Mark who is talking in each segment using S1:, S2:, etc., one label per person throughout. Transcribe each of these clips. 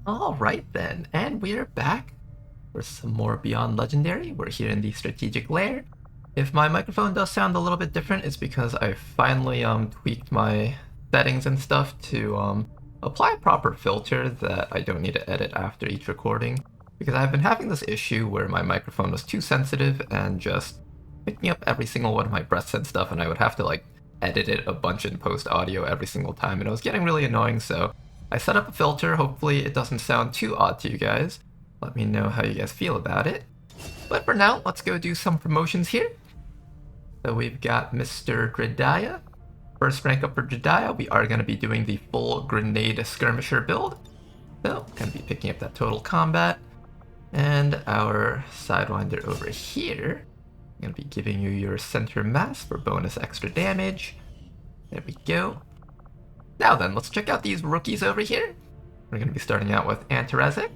S1: Alright then, and we're back for some more Beyond Legendary. We're here in the Strategic Lair. If my microphone does sound a little bit different, it's because I finally tweaked my settings and stuff to apply a proper filter that I don't need to edit after each recording. Because I've been having this issue where my microphone was too sensitive and just picking up every single one of my breaths and stuff, and I would have to like edit it a bunch in post audio every single time, and it was getting really annoying, so I set up a filter. Hopefully it doesn't sound too odd to you guys. Let me know how you guys feel about it. But for now, let's go do some promotions here. So we've got Mr. Gridaya. First rank up for Gridaya, we are going to be doing the full grenade skirmisher build. So, going to be picking up that total combat. And our Sidewinder over here, I'm going to be giving you your center mass for bonus extra damage. There we go. Now then, let's check out these rookies over here. We're going to be starting out with Antarezic.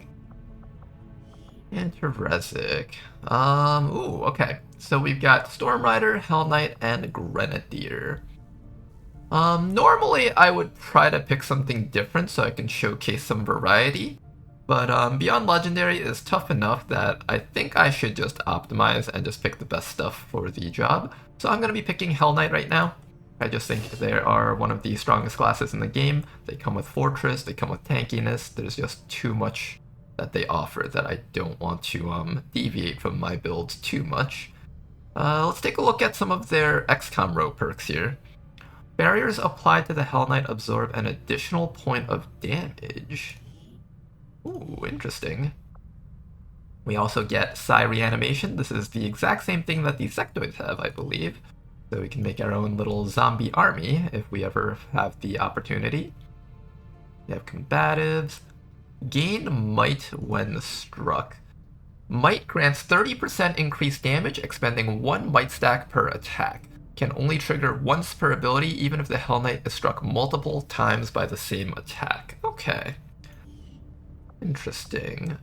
S1: Ooh, okay. So we've got Storm Rider, Hell Knight, and Grenadier. Normally I would try to pick something different so I can showcase some variety. But Beyond Legendary is tough enough that I think I should just optimize and just pick the best stuff for the job. So I'm going to be picking Hell Knight right now. I just think they are one of the strongest classes in the game. They come with Fortress, they come with tankiness. There's just too much that they offer that I don't want to deviate from my build too much. Let's take a look at some of their XCOM row perks here. Barriers applied to the Hell Knight absorb an additional point of damage. Ooh, interesting. We also get Psi Reanimation. This is the exact same thing that the Sectoids have, I believe. So we can make our own little zombie army if we ever have the opportunity. We have Combatives. Gain Might when struck. Might grants 30% increased damage, expending 1 Might stack per attack. Can only trigger once per ability, even if the Hell Knight is struck multiple times by the same attack. Okay. Interesting.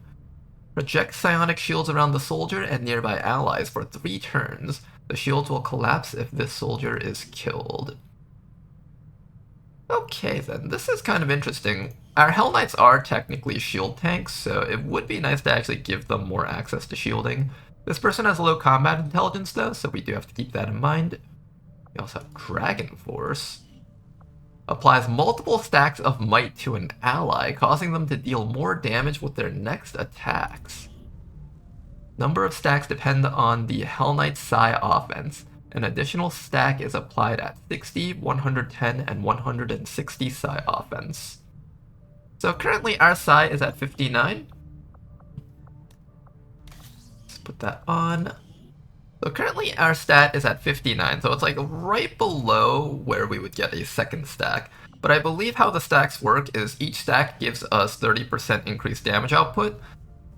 S1: Project psionic shields around the soldier and nearby allies for 3 turns. The shields will collapse if this soldier is killed. Okay then, this is kind of interesting. Our Hell Knights are technically shield tanks, so it would be nice to actually give them more access to shielding. This person has low combat intelligence though, so we do have to keep that in mind. We also have Dragon Force. Applies multiple stacks of might to an ally, causing them to deal more damage with their next attacks. Number of stacks depend on the Hell Knight Psi offense. An additional stack is applied at 60, 110, and 160 Psi offense. So currently our Psi is at 59. Let's put that on. So currently our stat is at 59, so it's like right below where we would get a second stack. But I believe how the stacks work is each stack gives us 30% increased damage output.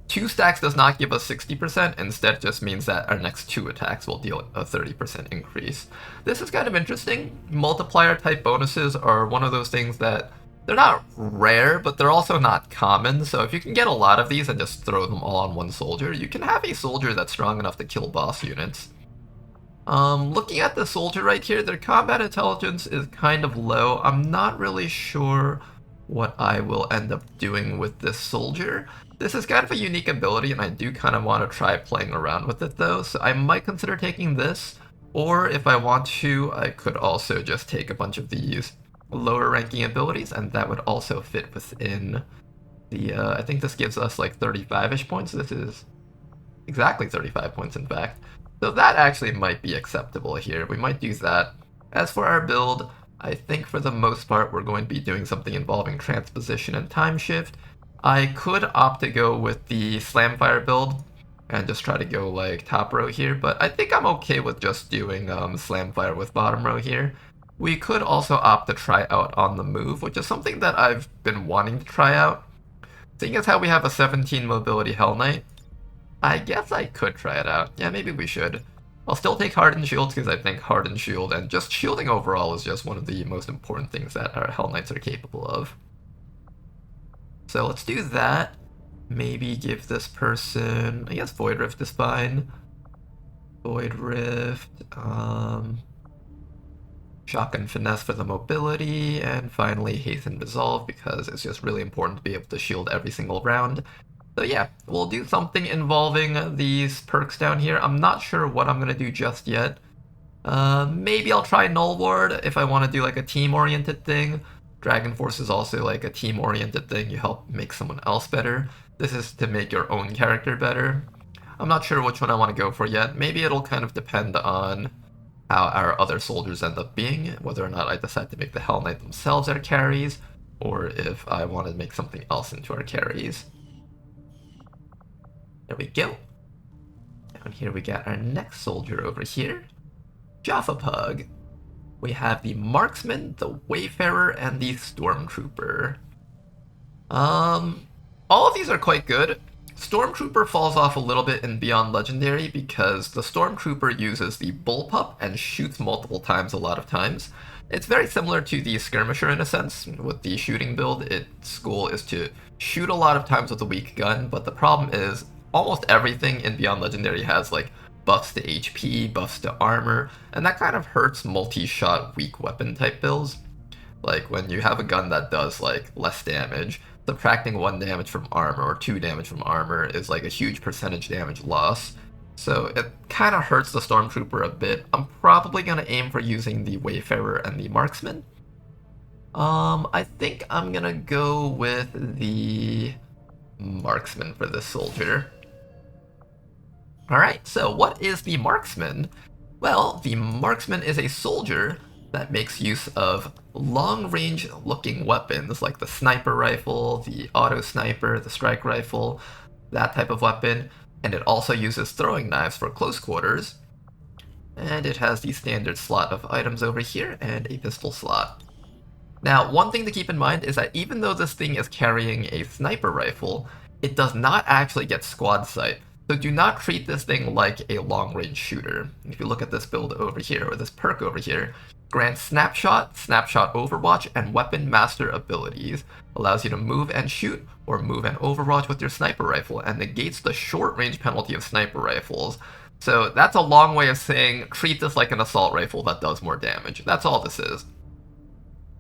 S1: 2 stacks does not give us 60%, instead just means that our next 2 attacks will deal a 30% increase. This is kind of interesting. Multiplier type bonuses are one of those things that they're not rare, but they're also not common, so if you can get a lot of these and just throw them all on one soldier, you can have a soldier that's strong enough to kill boss units. Looking at the soldier right here, their combat intelligence is kind of low. I'm not really sure what I will end up doing with this soldier. This is kind of a unique ability, and I do kind of want to try playing around with it though, so I might consider taking this, or if I want to, I could also just take a bunch of these lower ranking abilities, and that would also fit within the, I think this gives us like 35-ish points. This is exactly 35 points in fact. So that actually might be acceptable here. We might do that. As for our build, I think for the most part we're going to be doing something involving transposition and time shift. I could opt to go with the Slamfire build and just try to go like top row here, but I think I'm okay with just doing Slamfire with bottom row here. We could also opt to try out on the move, which is something that I've been wanting to try out. Seeing as how we have a 17 mobility Hell Knight, I guess I could try it out. Yeah, maybe we should. I'll still take Hardened Shields because I think Hardened Shield and just shielding overall is just one of the most important things that our Hell Knights are capable of. So let's do that. Maybe give this person, I guess Void Rift is fine. Void Rift, Shotgun Finesse for the mobility, and finally Hasten Resolve because it's just really important to be able to shield every single round. So yeah, we'll do something involving these perks down here. I'm not sure what I'm going to do just yet. Maybe I'll try Null Ward if I want to do like a team-oriented thing. Dragon Force is also like a team-oriented thing. You help make someone else better. This is to make your own character better. I'm not sure which one I want to go for yet. Maybe it'll kind of depend on how our other soldiers end up being, whether or not I decide to make the Hell Knight themselves our carries, or if I want to make something else into our carries. There we go. Down here we got our next soldier over here. Jaffa Pug. We have the Marksman, the Wayfarer, and the Stormtrooper. All of these are quite good. Stormtrooper falls off a little bit in Beyond Legendary because the Stormtrooper uses the Bullpup and shoots multiple times a lot of times. It's very similar to the Skirmisher in a sense. With the shooting build, its goal is to shoot a lot of times with a weak gun, but the problem is almost everything in Beyond Legendary has like buffs to HP, buffs to armor, and that kind of hurts multi-shot weak weapon type builds. Like when you have a gun that does like less damage, subtracting 1 damage from armor or 2 damage from armor is like a huge percentage damage loss. So it kind of hurts the Stormtrooper a bit. I'm probably going to aim for using the Wayfarer and the Marksman. I think I'm going to go with the Marksman for this soldier. Alright, so what is the Marksman? Well, the Marksman is a soldier that makes use of long-range looking weapons like the sniper rifle, the auto sniper, the strike rifle, that type of weapon, and it also uses throwing knives for close quarters. And it has the standard slot of items over here and a pistol slot. Now, one thing to keep in mind is that even though this thing is carrying a sniper rifle, it does not actually get squad sight. So do not treat this thing like a long-range shooter. If you look at this build over here, or this perk over here, grants Snapshot, Snapshot Overwatch, and Weapon Master abilities. Allows you to move and shoot, or move and overwatch with your sniper rifle, and negates the short-range penalty of sniper rifles. So that's a long way of saying, treat this like an assault rifle that does more damage. That's all this is.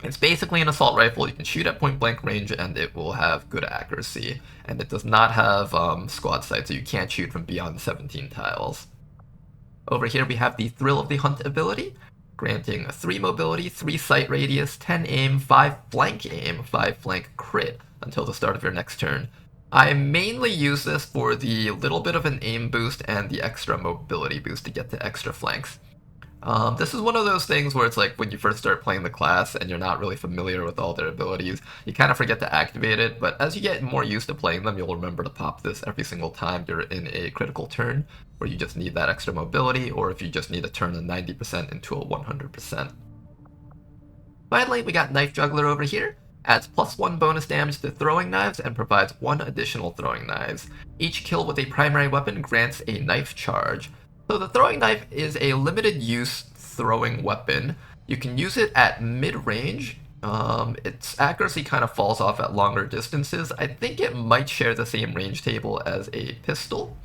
S1: It's basically an assault rifle. You can shoot at point-blank range, and it will have good accuracy. And it does not have squad sight, so you can't shoot from beyond 17 tiles. Over here we have the Thrill of the Hunt ability, granting 3 mobility, 3 sight radius, 10 aim, 5 aim, 5 flank crit until the start of your next turn. I mainly use this for the little bit of an aim boost and the extra mobility boost to get to extra flanks. This is one of those things where it's like when you first start playing the class and you're not really familiar with all their abilities, you kind of forget to activate it, but as you get more used to playing them, you'll remember to pop this every single time you're in a critical turn, where you just need that extra mobility, or if you just need to turn a 90% into a 100%. Finally, we got Knife Juggler over here. Adds +1 bonus damage to throwing knives and provides 1 additional throwing knives. Each kill with a primary weapon grants a knife charge. So the throwing knife is a limited use throwing weapon. You can use it at mid-range. Its accuracy kind of falls off at longer distances. I think it might share the same range table as a pistol.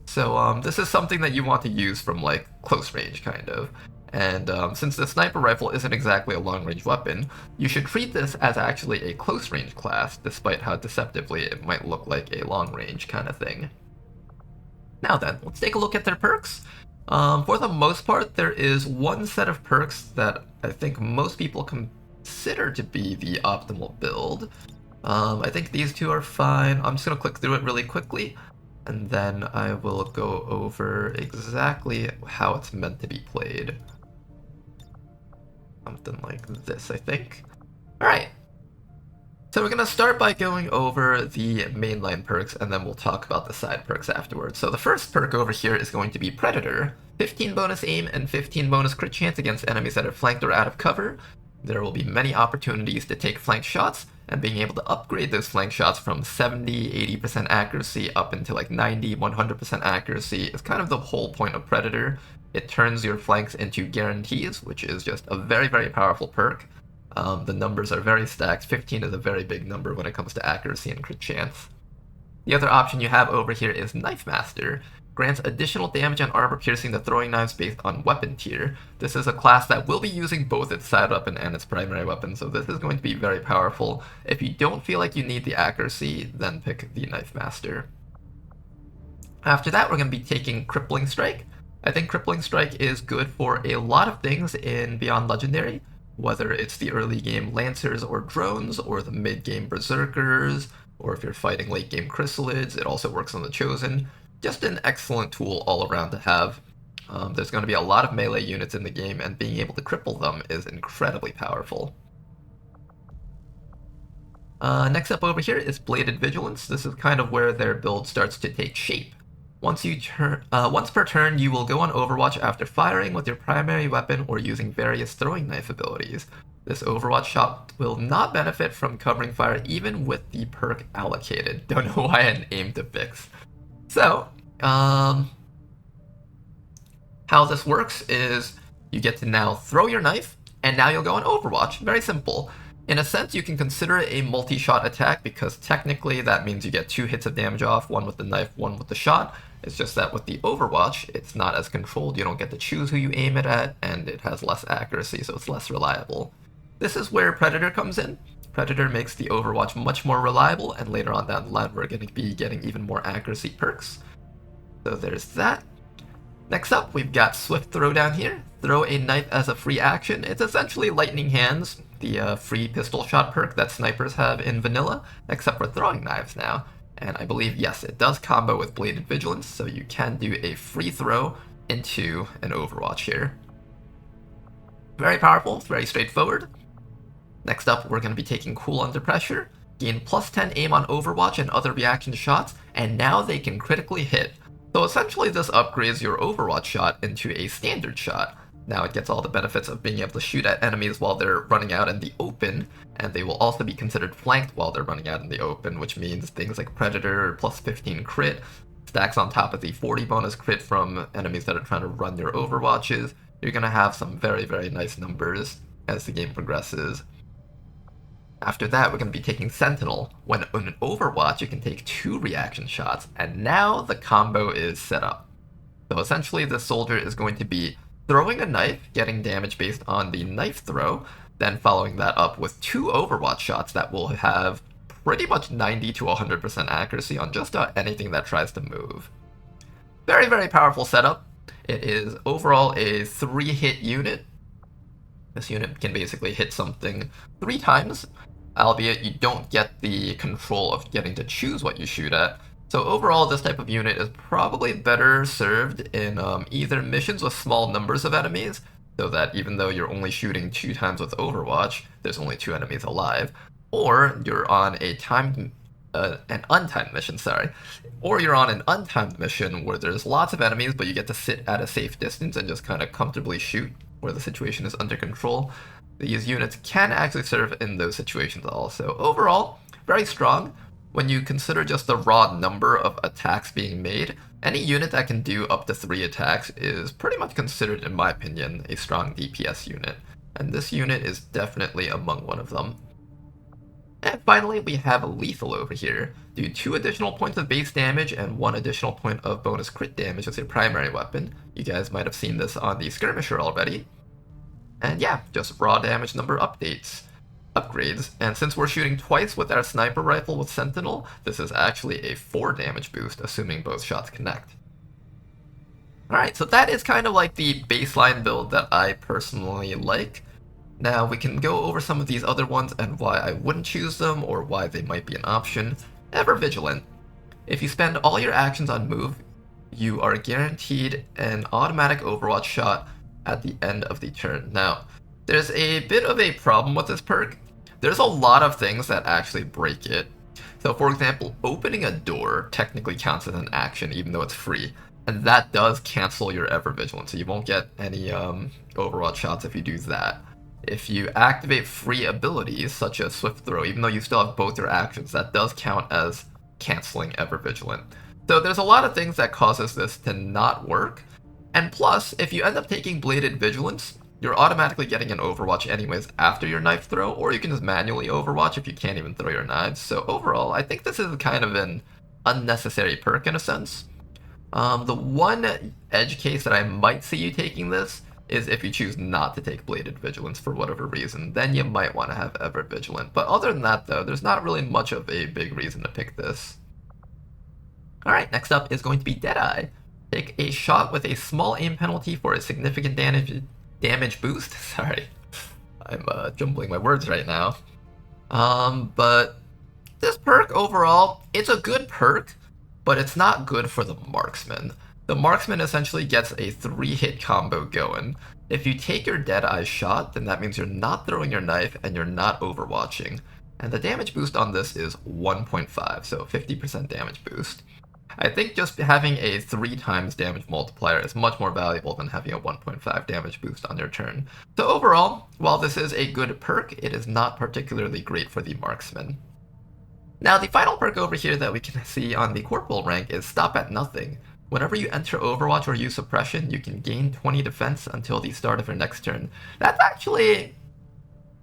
S1: So this is something that you want to use from like close range kind of. And since the sniper rifle isn't exactly a long-range weapon, you should treat this as actually a close-range class, despite how deceptively it might look like a long-range kind of thing. Now then, let's take a look at their perks. For the most part, there is one set of perks that I think most people consider to be the optimal build. I think these two are fine. I'm just going to click through it really quickly, and then I will go over exactly how it's meant to be played. Something like this, I think. Alright. So we're going to start by going over the mainline perks, and then we'll talk about the side perks afterwards. So the first perk over here is going to be Predator. 15 bonus aim and 15 bonus crit chance against enemies that are flanked or out of cover. There will be many opportunities to take flank shots, and being able to upgrade those flank shots from 70, 80% accuracy up into like 90, 100% accuracy is kind of the whole point of Predator. It turns your flanks into guarantees, which is just a very, very powerful perk. The numbers are very stacked. 15 is a very big number when it comes to accuracy and crit chance. The other option you have over here is Knife Master. grants additional damage and armor piercing to throwing knives based on weapon tier. This is a class that will be using both its side weapon and its primary weapon, so this is going to be very powerful. If you don't feel like you need the accuracy, then pick the Knife Master. After that, we're going to be taking Crippling Strike. I think Crippling Strike is good for a lot of things in Beyond Legendary, whether it's the early game Lancers or Drones, or the mid game Berserkers, or if you're fighting late game Chrysalids, it also works on the Chosen. Just an excellent tool all around to have. There's going to be a lot of melee units in the game, and being able to cripple them is incredibly powerful. Next up over here is Bladed Vigilance. This is kind of where their build starts to take shape. Once per turn, you will go on Overwatch after firing with your primary weapon or using various throwing knife abilities. This Overwatch shot will not benefit from covering fire even with the perk allocated. Don't know why I aimed to fix. So, how this works is you get to now throw your knife, and now you'll go on Overwatch. Very simple. In a sense, you can consider it a multi-shot attack because technically that means you get 2 hits of damage off, one with the knife, one with the shot. It's just that with the Overwatch, it's not as controlled. You don't get to choose who you aim it at, and it has less accuracy, so it's less reliable. This is where Predator comes in. Predator makes the Overwatch much more reliable, and later on down the line, we're going to be getting even more accuracy perks. So there's that. Next up, we've got Swift Throw down here. Throw a knife as a free action. It's essentially Lightning Hands, the free pistol shot perk that snipers have in vanilla, except for throwing knives now. And I believe, yes, it does combo with Bladed Vigilance, so you can do a free throw into an Overwatch here. Very powerful, very straightforward. Next up, we're going to be taking Cool Under Pressure. Gain +10 aim on Overwatch and other reaction shots, and now they can critically hit. So essentially this upgrades your Overwatch shot into a standard shot. Now it gets all the benefits of being able to shoot at enemies while they're running out in the open, and they will also be considered flanked while they're running out in the open, which means things like Predator, +15 crit, stacks on top of the 40 bonus crit from enemies that are trying to run your Overwatches. You're going to have some very, very nice numbers as the game progresses. After that, we're going to be taking Sentinel. When in an Overwatch, you can take 2 reaction shots, and now the combo is set up. So essentially, the soldier is going to be throwing a knife, getting damage based on the knife throw, then following that up with 2 Overwatch shots that will have pretty much 90 to 100% accuracy on just about anything that tries to move. Very, very powerful setup. It is overall a 3-hit unit. This unit can basically hit something 3 times, albeit you don't get the control of getting to choose what you shoot at. So overall, this type of unit is probably better served in either missions with small numbers of enemies, so that even though you're only shooting 2 times with Overwatch, there's only 2 enemies alive, or you're on an untimed mission, or you're on an untimed mission where there's lots of enemies, but you get to sit at a safe distance and just kind of comfortably shoot where the situation is under control. These units can actually serve in those situations also. Overall, very strong. When you consider just the raw number of attacks being made, any unit that can do up to 3 attacks is pretty much considered, in my opinion, a strong DPS unit. And this unit is definitely among one of them. And finally, we have Lethal over here. Do 2 additional points of base damage and 1 additional point of bonus crit damage as your primary weapon. You guys might have seen this on the Skirmisher already. And yeah, just raw damage number upgrades. And since we're shooting twice with our sniper rifle with Sentinel, this is actually a 4 damage boost, assuming both shots connect. Alright, so that is kind of like the baseline build that I personally like. Now we can go over some of these other ones and why I wouldn't choose them or why they might be an option. Ever Vigilant. If you spend all your actions on move, you are guaranteed an automatic Overwatch shot at the end of the turn. Now, there's a bit of a problem with this perk. There's a lot of things that actually break it. So for example, opening a door technically counts as an action even though it's free. And that does cancel your Ever Vigilant, so you won't get any Overwatch shots if you do that. If you activate free abilities, such as Swift Throw, even though you still have both your actions, that does count as canceling Ever Vigilant. So there's a lot of things that causes this to not work. And plus, if you end up taking Bladed Vigilance, you're automatically getting an Overwatch anyways after your knife throw, or you can just manually Overwatch if you can't even throw your knives. So overall, I think this is kind of an unnecessary perk in a sense. The one edge case that I might see you taking this is if you choose not to take Bladed Vigilance for whatever reason. Then you might want to have Ever Vigilant. But other than that, though, there's not really much of a big reason to pick this. Alright, next up is going to be Deadeye. Take a shot with a small aim penalty for a significant damage boost. Sorry, I'm jumbling my words right now. But this perk overall, it's a good perk, but it's not good for the Marksman. The Marksman essentially gets a 3-hit combo going. If you take your Deadeye shot, then that means you're not throwing your knife and you're not overwatching. And the damage boost on this is 1.5, so 50% damage boost. I think just having a 3 times damage multiplier is much more valuable than having a 1.5 damage boost on your turn. So overall, while this is a good perk, it is not particularly great for the Marksman. Now the final perk over here that we can see on the Corporal rank is Stop at Nothing. Whenever you enter Overwatch or use Suppression, you can gain 20 defense until the start of your next turn. That's actually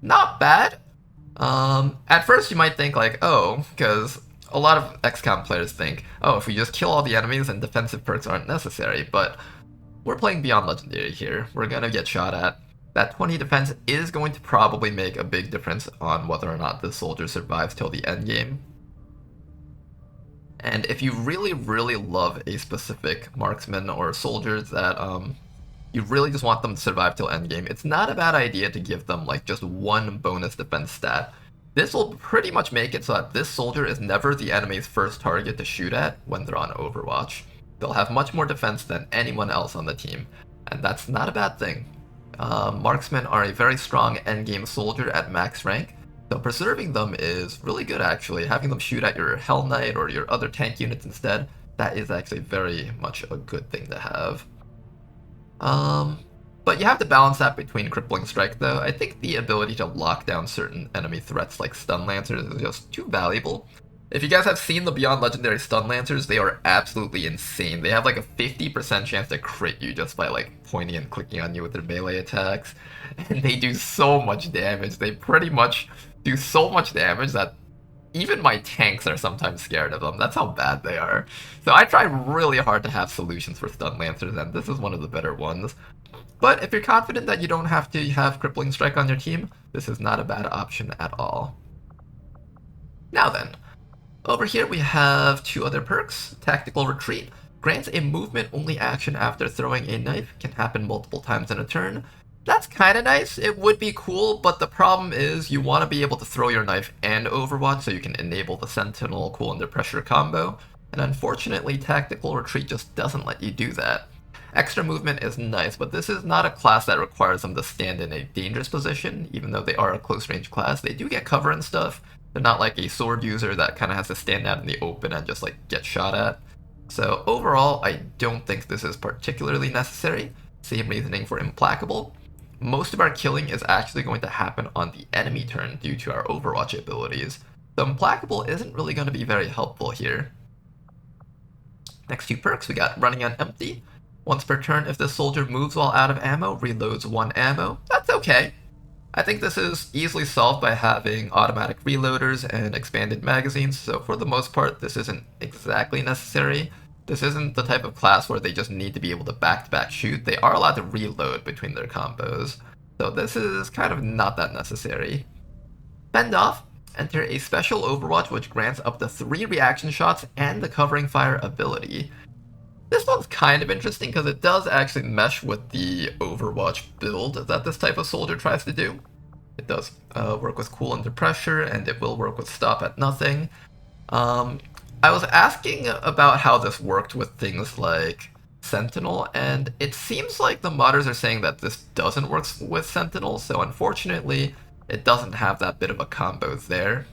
S1: not bad. At first you might think like, oh, because a lot of XCOM players think, oh, if we just kill all the enemies then defensive perks aren't necessary, but we're playing Beyond Legendary here. We're gonna get shot at. That 20 defense is going to probably make a big difference on whether or not the soldier survives till the end game. And if you really, really love a specific marksman or soldier that you really just want them to survive till endgame, it's not a bad idea to give them like just one bonus defense stat. This will pretty much make it so that this soldier is never the enemy's first target to shoot at when they're on Overwatch. They'll have much more defense than anyone else on the team, and that's not a bad thing. Marksmen are a very strong endgame soldier at max rank, so preserving them is really good actually. Having them shoot at your Hell Knight or your other tank units instead, that is actually very much a good thing to have. But you have to balance that between Crippling Strike though. I think the ability to lock down certain enemy threats like Stun Lancers is just too valuable. If you guys have seen the Beyond Legendary Stun Lancers, they are absolutely insane. They have like a 50% chance to crit you just by like pointing and clicking on you with their melee attacks. And they do so much damage. They pretty much do so much damage that even my tanks are sometimes scared of them. That's how bad they are. So I try really hard to have solutions for Stun Lancers, and this is one of the better ones. But if you're confident that you don't have to have Crippling Strike on your team, this is not a bad option at all. Now then, over here we have 2 other perks. Tactical Retreat grants a movement-only action after throwing a knife, can happen multiple times in a turn. That's kinda nice, it would be cool, but the problem is you want to be able to throw your knife and Overwatch so you can enable the Sentinel Cool Under Pressure combo, and unfortunately Tactical Retreat just doesn't let you do that. Extra movement is nice, but this is not a class that requires them to stand in a dangerous position, even though they are a close range class. They do get cover and stuff. They're not like a sword user that kind of has to stand out in the open and just like get shot at. So overall, I don't think this is particularly necessary. Same reasoning for Implacable. Most of our killing is actually going to happen on the enemy turn due to our Overwatch abilities. So Implacable isn't really going to be very helpful here. Next 2 perks, we got Running on Empty. Once per turn, if the soldier moves while out of ammo, reloads 1 ammo. That's okay. I think this is easily solved by having automatic reloaders and expanded magazines, so for the most part, this isn't exactly necessary. This isn't the type of class where they just need to be able to back-to-back shoot. They are allowed to reload between their combos, so this is kind of not that necessary. Fend Off. Enter a special Overwatch which grants up to 3 reaction shots and the Covering Fire ability. This one's kind of interesting because it does actually mesh with the Overwatch build that this type of soldier tries to do. It does work with Cool Under Pressure, and it will work with Stop at Nothing. I was asking about how this worked with things like Sentinel, and it seems like the modders are saying that this doesn't work with Sentinel, so unfortunately it doesn't have that bit of a combo there.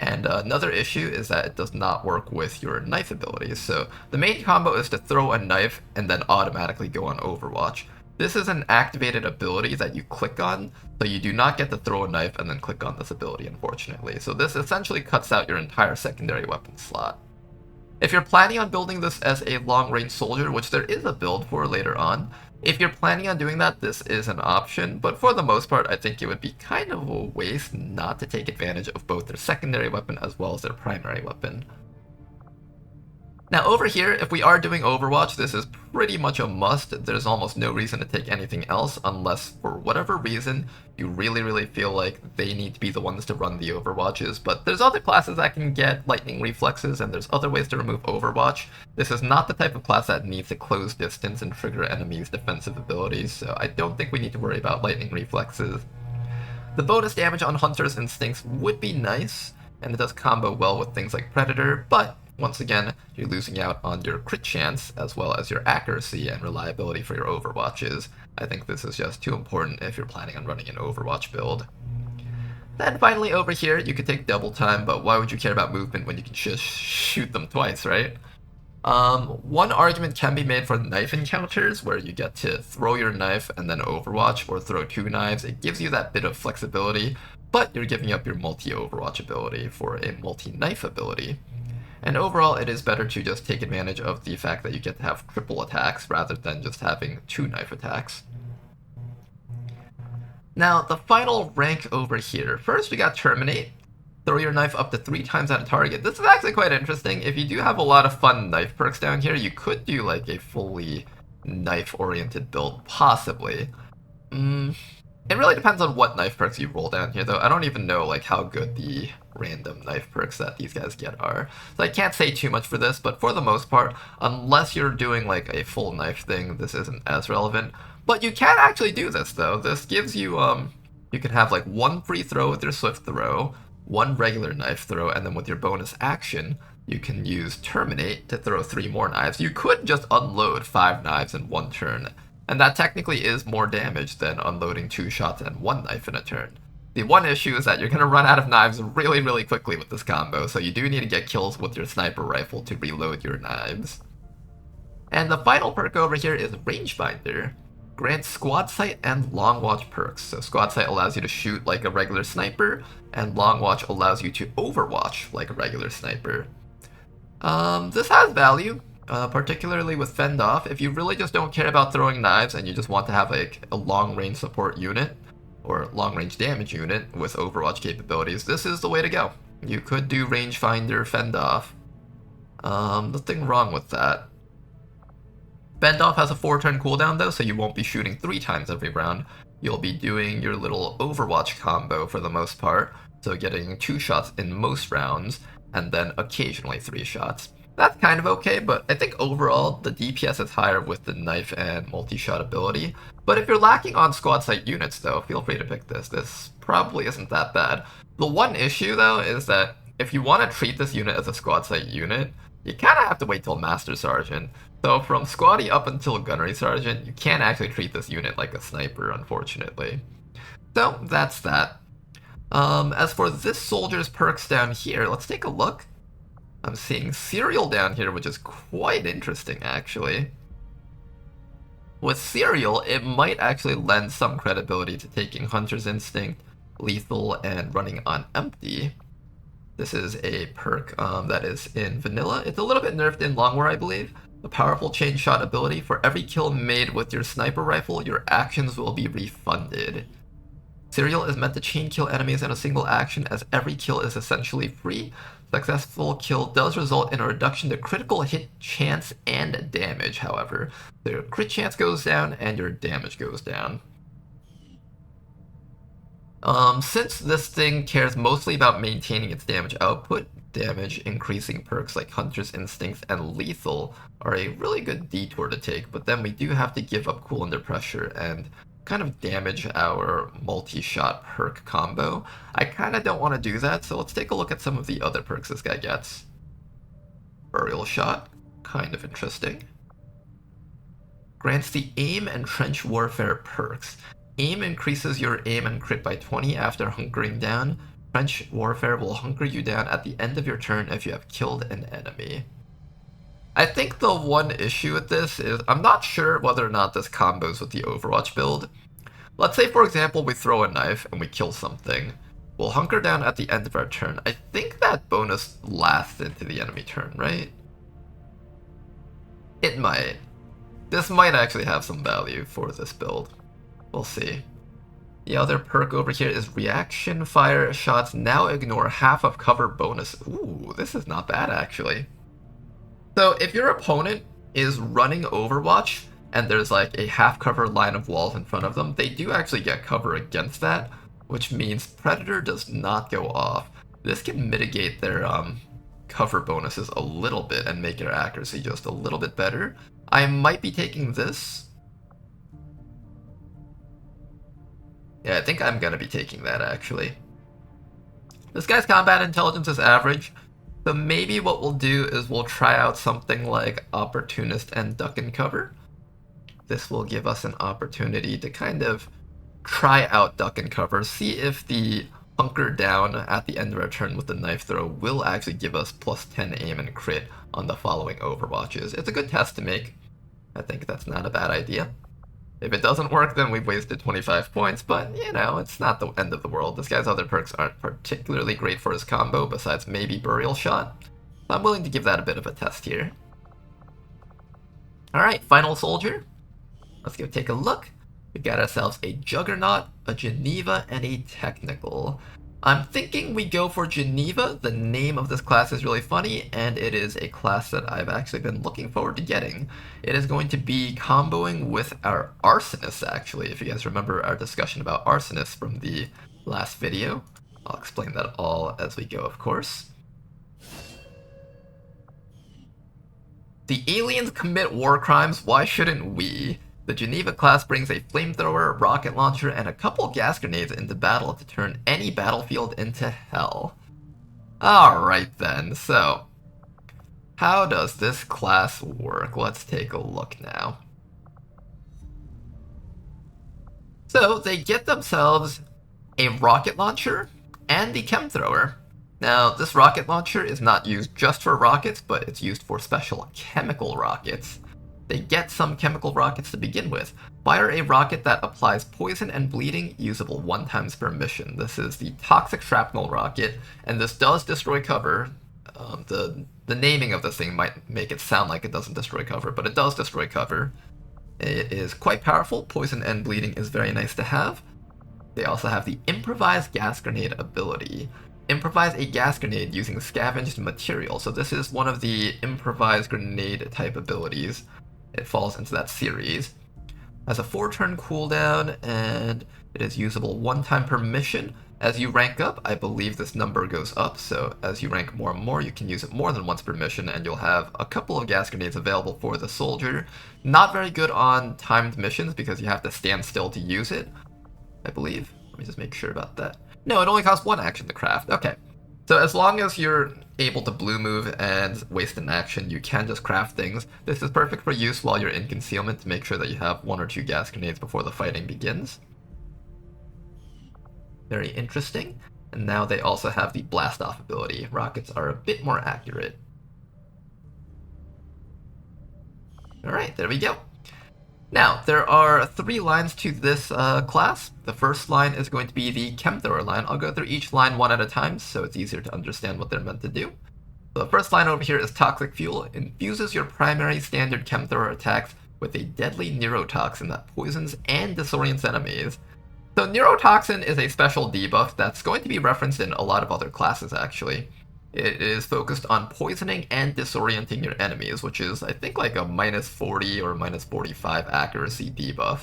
S1: And another issue is that it does not work with your knife abilities. So the main combo is to throw a knife and then automatically go on Overwatch. This is an activated ability that you click on, so you do not get to throw a knife and then click on this ability, unfortunately. So this essentially cuts out your entire secondary weapon slot. If you're planning on building this as a long-range soldier, which there is a build for later on, if you're planning on doing that, this is an option, but for the most part, I think it would be kind of a waste not to take advantage of both their secondary weapon as well as their primary weapon. Now over here, if we are doing Overwatch, this is pretty much a must. There's almost no reason to take anything else unless, for whatever reason, you really feel like they need to be the ones to run the Overwatches. But there's other classes that can get lightning reflexes, and there's other ways to remove Overwatch. This is not the type of class that needs to close distance and trigger enemies' defensive abilities, so I don't think we need to worry about lightning reflexes. The bonus damage on Hunter's Instincts would be nice, and it does combo well with things like Predator, but once again, you're losing out on your crit chance as well as your accuracy and reliability for your Overwatches. I think this is just too important if you're planning on running an Overwatch build. Then finally over here, you could take double time, but why would you care about movement when you can just shoot them twice, right? One argument can be made for knife encounters, where you get to throw your knife and then Overwatch, or throw two knives. It gives you that bit of flexibility, but you're giving up your multi-Overwatch ability for a multi-knife ability. And overall, it is better to just take advantage of the fact that you get to have triple attacks rather than just having two knife attacks. Now, the final rank over here. First, we got Terminate. Throw your knife up to 3 times at a target. This is actually quite interesting. If you do have a lot of fun knife perks down here, you could do like a fully knife-oriented build, possibly. It really depends on what knife perks you roll down here, though. I don't even know like how good the random knife perks that these guys get are. So I can't say too much for this, but for the most part, unless you're doing like a full knife thing, this isn't as relevant. But you can actually do this, though. This gives you, you can have like 1 free throw with your swift throw, 1 regular knife throw, and then with your bonus action, you can use Terminate to throw 3 more knives. You could just unload 5 knives in 1 turn, and that technically is more damage than unloading 2 shots and 1 knife in a turn. The one issue is that you're going to run out of knives really quickly with this combo, so you do need to get kills with your sniper rifle to reload your knives. And the final perk over here is Rangefinder. Grants Squad Sight and Long Watch perks. So Squad Sight allows you to shoot like a regular sniper, and Long Watch allows you to overwatch like a regular sniper. This has value. Particularly with Fend Off, if you really just don't care about throwing knives and you just want to have like a long-range support unit or long-range damage unit with Overwatch capabilities, this is the way to go. You could do Rangefinder, Fend Off. Nothing wrong with that. Fend Off has a 4-turn cooldown though, so you won't be shooting 3 times every round. You'll be doing your little Overwatch combo for the most part, so getting 2 shots in most rounds, and then occasionally 3 shots. That's kind of okay, but I think overall the DPS is higher with the knife and multi-shot ability. But if you're lacking on squad sight units though, feel free to pick this. This probably isn't that bad. The one issue though is that if you want to treat this unit as a squad sight unit, you kind of have to wait till Master Sergeant. So from Squaddy up until Gunnery Sergeant, you can't actually treat this unit like a sniper, unfortunately. So that's that. As for this soldier's perks down here, let's take a look. I'm seeing Serial down here, which is quite interesting, actually. With Serial, it might actually lend some credibility to taking Hunter's Instinct, Lethal, and running on empty. This is a perk that is in Vanilla. It's a little bit nerfed in Long War, I believe. A powerful chain shot ability. For every kill made with your sniper rifle, your actions will be refunded. Serial is meant to chain kill enemies in a single action, as every kill is essentially free. Successful kill does result in a reduction to critical hit chance and damage, however. So your crit chance goes down and your damage goes down. Since this thing cares mostly about maintaining its damage output, damage increasing perks like Hunter's Instincts and Lethal are a really good detour to take, but then we do have to give up Cool Under Pressure and kind of damage our multi-shot perk combo. I kind of don't want to do that, so let's take a look at some of the other perks this guy gets. Burial Shot, kind of interesting. Grants the Aim and Trench Warfare perks. Aim increases your aim and crit by 20 after hunkering down. Trench Warfare will hunker you down at the end of your turn if you have killed an enemy. I think the one issue with this is I'm not sure whether or not this combos with the Overwatch build. Let's say, for example, we throw a knife and we kill something. We'll hunker down at the end of our turn. I think that bonus lasts into the enemy turn, right? It might. This might actually have some value for this build. We'll see. The other perk over here is Reaction Fire Shots now ignore half of cover bonus. Ooh, this is not bad, actually. So if your opponent is running Overwatch and there's like a half cover line of walls in front of them, they do actually get cover against that, which means Predator does not go off. This can mitigate their cover bonuses a little bit and make your accuracy just a little bit better. I might be taking this. Yeah, I think I'm gonna be taking that actually. This guy's combat intelligence is average, so maybe what we'll do is we'll try out something like Opportunist and Duck and Cover. This will give us an opportunity to kind of try out Duck and Cover, see if the hunker down at the end of our turn with the knife throw will actually give us plus 10 aim and crit on the following Overwatches. It's a good test to make. I think that's not a bad idea. If it doesn't work, then we've wasted 25 points, but, you know, it's not the end of the world. This guy's other perks aren't particularly great for his combo, besides maybe Burial Shot. So I'm willing to give that a bit of a test here. Alright, final soldier. Let's go take a look. We got ourselves a Juggernaut, a Geneva, and a Technical. I'm thinking we go for Geneva. The name of this class is really funny, and it is a class that I've actually been looking forward to getting. It is going to be comboing with our Arsonist, actually, if you guys remember our discussion about Arsonist from the last video. I'll explain that all as we go, of course. The aliens commit war crimes, why shouldn't we? The Geneva class brings a flamethrower, rocket launcher, and a couple gas grenades into battle to turn any battlefield into hell. Alright then, so how does this class work? Let's take a look now. So they get themselves a rocket launcher and the chem thrower. Now, this rocket launcher is not used just for rockets, but it's used for special chemical rockets. They get some chemical rockets to begin with. Fire a rocket that applies poison and bleeding, usable 1 time per mission. This is the Toxic Shrapnel rocket, and this does destroy cover. The naming of this thing might make it sound like it doesn't destroy cover, but it does destroy cover. It is quite powerful. Poison and bleeding is very nice to have. They also have the Improvised Gas Grenade ability. Improvise a gas grenade using scavenged material. So this is one of the improvised grenade type abilities. It falls into that series. Has a 4-turn cooldown, and it is usable 1 time per mission. As you rank up, I believe this number goes up, so as you rank more and more, you can use it more than once per mission, and you'll have a couple of gas grenades available for the soldier. Not very good on timed missions, because you have to stand still to use it, I believe. Let me just make sure about that. No, it only costs 1 action to craft. Okay. So as long as you're able to blue move and waste an action, you can just craft things. This is perfect for use while you're in concealment to make sure that you have 1 or 2 gas grenades before the fighting begins. Very interesting. And now they also have the blast off ability. Rockets are a bit more accurate. Alright, there we go. Now, there are 3 lines to this class. The first line is going to be the Chem Thrower line. I'll go through each line one at a time, so it's easier to understand what they're meant to do. So the first line over here is Toxic Fuel. Infuses your primary standard Chem Thrower attacks with a deadly neurotoxin that poisons and disorients enemies. So neurotoxin is a special debuff that's going to be referenced in a lot of other classes, actually. It is focused on poisoning and disorienting your enemies, which is, I think, like a minus 40 or minus 45 accuracy debuff.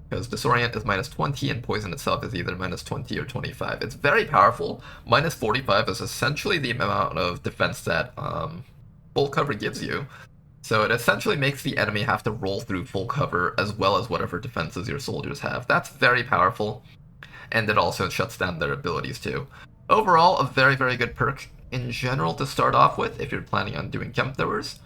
S1: Because disorient is minus 20 and poison itself is either minus 20 or 25. It's very powerful. Minus 45 is essentially the amount of defense that full cover gives you. So it essentially makes the enemy have to roll through full cover as well as whatever defenses your soldiers have. That's very powerful. And it also shuts down their abilities too. Overall, a very, very good perk in general to start off with if you're planning on doing Chem Throwers.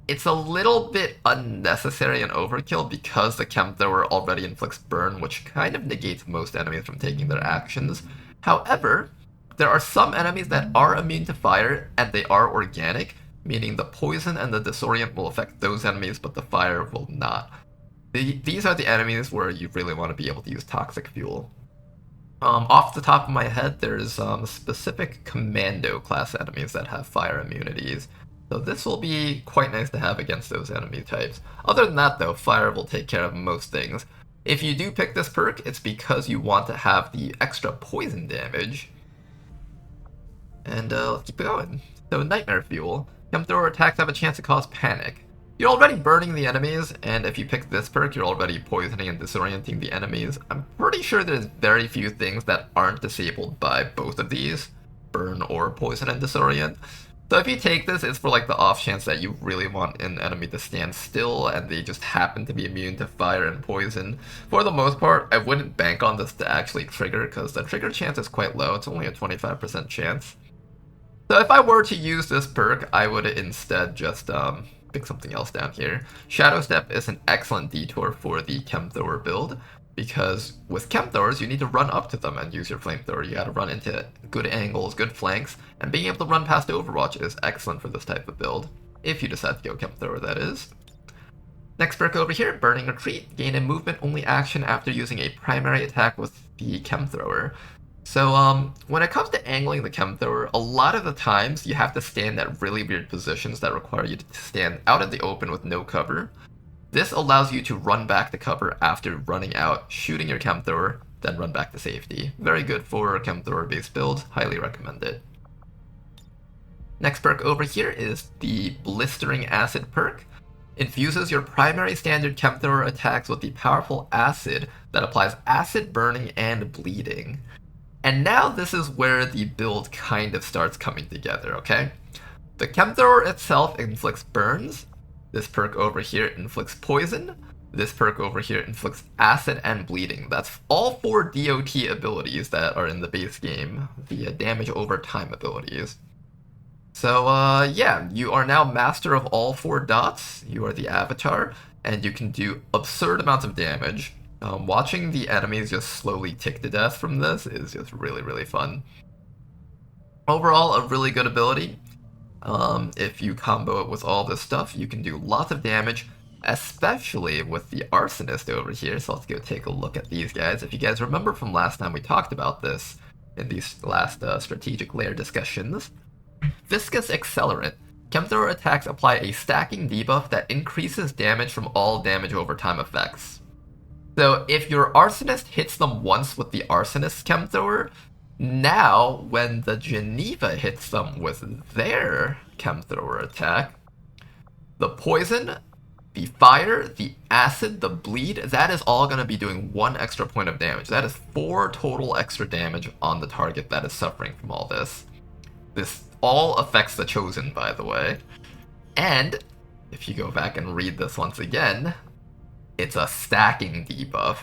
S1: It's a little bit unnecessary and overkill because the Chem Thrower already inflicts burn, which kind of negates most enemies from taking their actions. However, there are some enemies that are immune to fire, and they are organic, meaning the poison and the disorient will affect those enemies, but the fire will not. These are the enemies where you really want to be able to use Toxic Fuel. Off the top of my head, there's specific Commando class enemies that have fire immunities. So this will be quite nice to have against those enemy types. Other than that though, fire will take care of most things. If you do pick this perk, it's because you want to have the extra poison damage. And let's keep going. So Nightmare Fuel. Flamethrower attacks have a chance to cause panic. You're already burning the enemies, and if you pick this perk, you're already poisoning and disorienting the enemies. I'm pretty sure there's very few things that aren't disabled by both of these, burn or poison and disorient. So if you take this, it's for like the off chance that you really want an enemy to stand still and they just happen to be immune to fire and poison. For the most part, I wouldn't bank on this to actually trigger because the trigger chance is quite low. It's only a 25% chance. So if I were to use this perk, I would instead just pick something else down here. Shadow Step is an excellent detour for the Chemthrower build, because with Chemthrowers, you need to run up to them and use your Flamethrower. You gotta run into good angles, good flanks, and being able to run past Overwatch is excellent for this type of build, if you decide to go Chemthrower, that is. Next perk over here, Burning Retreat. Gain a movement-only action after using a primary attack with the Chemthrower. So, when it comes to angling the Chemthrower, a lot of the times you have to stand at really weird positions that require you to stand out in the open with no cover. This allows you to run back to cover after running out, shooting your Chemthrower, then run back to safety. Very good for a Chemthrower-based build, highly recommend it. Next perk over here is the Blistering Acid perk. Infuses your primary standard Chemthrower attacks with the powerful acid that applies acid burning and bleeding. And now this is where the build kind of starts coming together, okay? The Chemthrower itself inflicts burns. This perk over here inflicts poison. This perk over here inflicts acid and bleeding. That's all 4 DOT abilities that are in the base game, the damage over time abilities. So yeah, you are now master of all 4 dots. You are the avatar, and you can do absurd amounts of damage. Watching the enemies just slowly tick to death from this is just really, really fun. Overall, a really good ability. If you combo it with all this stuff, you can do lots of damage, especially with the Arsonist over here. So let's go take a look at these guys. If you guys remember from last time we talked about this in these last strategic layer discussions. Viscous Accelerant. Chemthrower attacks apply a stacking debuff that increases damage from all damage over time effects. So if your Arsonist hits them once with the Arsonist Chemthrower, now when the Geneva hits them with their Chemthrower attack, the poison, the fire, the acid, the bleed, that is all going to be doing 1 extra point of damage. That is 4 total extra damage on the target that is suffering from all this. This all affects the Chosen, by the way. And if you go back and read this once again, it's a stacking debuff.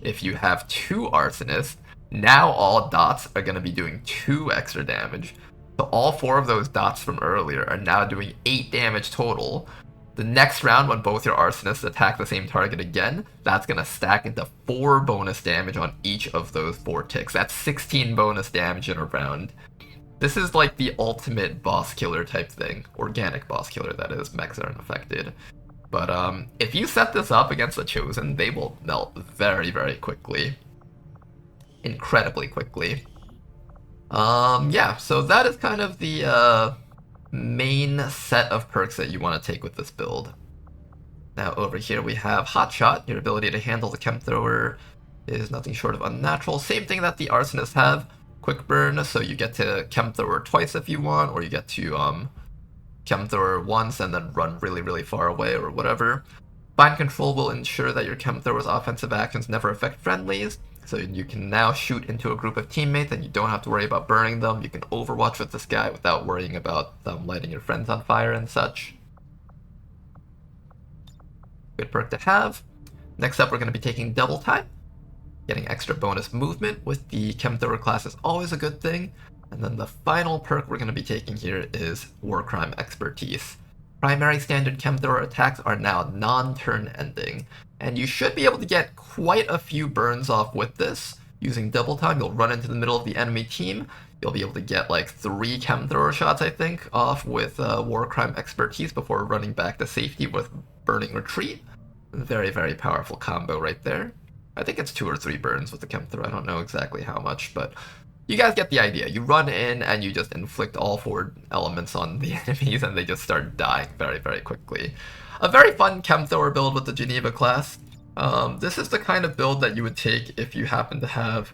S1: If you have 2 Arsonists, now all dots are going to be doing 2 extra damage. So all 4 of those dots from earlier are now doing 8 damage total. The next round, when both your Arsonists attack the same target again, that's going to stack into 4 bonus damage on each of those 4 ticks. That's 16 bonus damage in a round. This is like the ultimate boss killer type thing. Organic boss killer, that is. Mechs aren't affected. But if you set this up against the Chosen, they will melt very, very quickly. Incredibly quickly. Yeah, so that is kind of the main set of perks that you want to take with this build. Now over here we have Hotshot. Your ability to handle the Chemthrower is nothing short of unnatural. Same thing that the Arsonists have. Quick burn, so you get to Chemthrower twice if you want, or you get to Chemthrower once and then run really, really far away or whatever. Bind Control will ensure that your Chemthrower's offensive actions never affect friendlies, so you can now shoot into a group of teammates and you don't have to worry about burning them. You can overwatch with this guy without worrying about them lighting your friends on fire and such. Good perk to have. Next up, we're going to be taking Double Time. Getting extra bonus movement with the Chemthrower class is always a good thing. And then the final perk we're going to be taking here is Warcrime Expertise. Primary standard Chemthrower attacks are now non-turn ending, and you should be able to get quite a few burns off with this. Using Double Time, you'll run into the middle of the enemy team. You'll be able to get like 3 Chemthrower shots, I think, off with Warcrime Expertise before running back to safety with Burning Retreat. Very, very powerful combo right there. I think it's 2 or 3 burns with the Chemthrower. I don't know exactly how much, but you guys get the idea. You run in and you just inflict all 4 elements on the enemies and they just start dying very, very quickly. A very fun Chemthrower build with the Geneva class. This is the kind of build that you would take if you happen to have,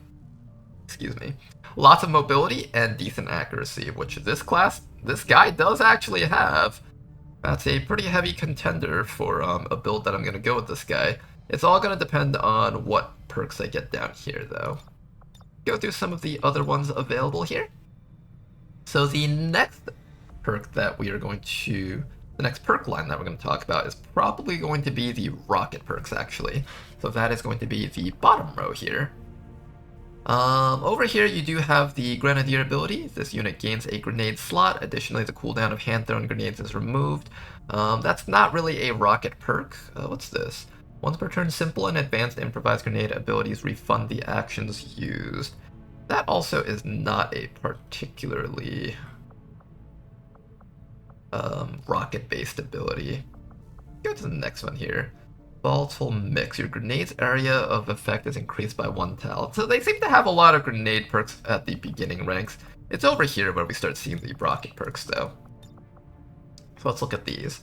S1: lots of mobility and decent accuracy, which this class this guy does actually have. That's a pretty heavy contender for a build that I'm going to go with this guy. It's all going to depend on what perks I get down here, though. Go through some of the other ones available here. So the next perk that we are going to, the next perk line that we're going to talk about is probably going to be the rocket perks, actually. So that is going to be the bottom row here. Over here you do have the Grenadier ability. This unit gains a grenade slot. Additionally, the cooldown of hand-thrown grenades is removed. That's not really a rocket perk. What's this? Once per turn, simple and advanced improvised grenade abilities refund the actions used. That also is not a particularly rocket-based ability. Go to the next one here. Volatile mix. Your grenade's area of effect is increased by 1 tal. So they seem to have a lot of grenade perks at the beginning ranks. It's over here where we start seeing the rocket perks, though. So let's look at these.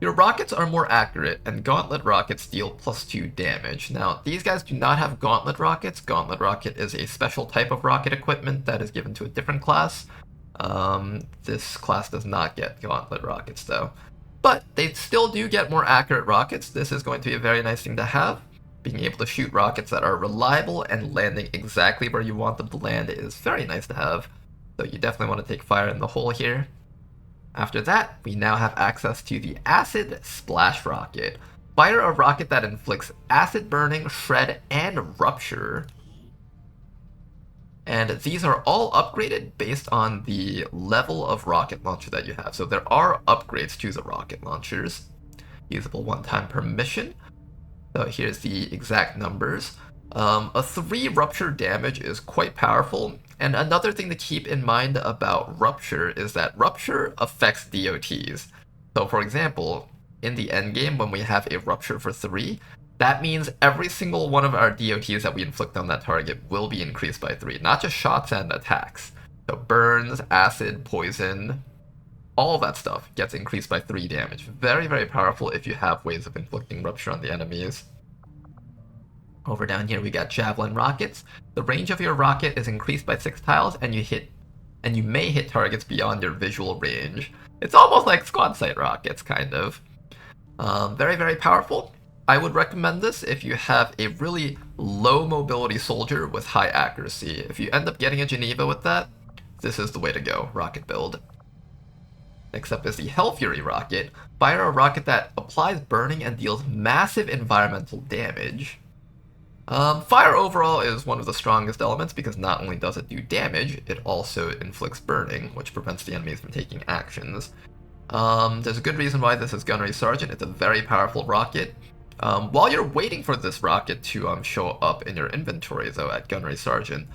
S1: Your rockets are more accurate, and gauntlet rockets deal +2 damage. Now, these guys do not have gauntlet rockets. Gauntlet rocket is a special type of rocket equipment that is given to a different class. This class does not get gauntlet rockets, though. But they still do get more accurate rockets. This is going to be a very nice thing to have. Being able to shoot rockets that are reliable and landing exactly where you want them to land is very nice to have. So you definitely want to take fire in the hole here. After that, we now have access to the Acid Splash Rocket. Fire a rocket that inflicts acid burning, shred, and rupture. And these are all upgraded based on the level of rocket launcher that you have. So there are upgrades to the rocket launchers. Usable 1 time per mission. So here's the exact numbers. A 3 rupture damage is quite powerful. And another thing to keep in mind about rupture is that rupture affects DOTs. So for example, in the endgame when we have a rupture for 3, that means every single one of our DOTs that we inflict on that target will be increased by 3, not just shots and attacks. So burns, acid, poison, all that stuff gets increased by 3 damage. Very, very powerful if you have ways of inflicting rupture on the enemies. Over down here we got javelin rockets. The range of your rocket is increased by 6 tiles, and you may hit targets beyond your visual range. It's almost like squad sight rockets, kind of. Very, very powerful. I would recommend this if you have a really low mobility soldier with high accuracy. If you end up getting a Geneva with that, this is the way to go, rocket build. Next up is the Hell Fury rocket. Fire a rocket that applies burning and deals massive environmental damage. Fire overall is one of the strongest elements because not only does it do damage, it also inflicts burning, which prevents the enemies from taking actions. There's a good reason why this is Gunnery Sergeant. It's a very powerful rocket. While you're waiting for this rocket to show up in your inventory, though, at Gunnery Sergeant,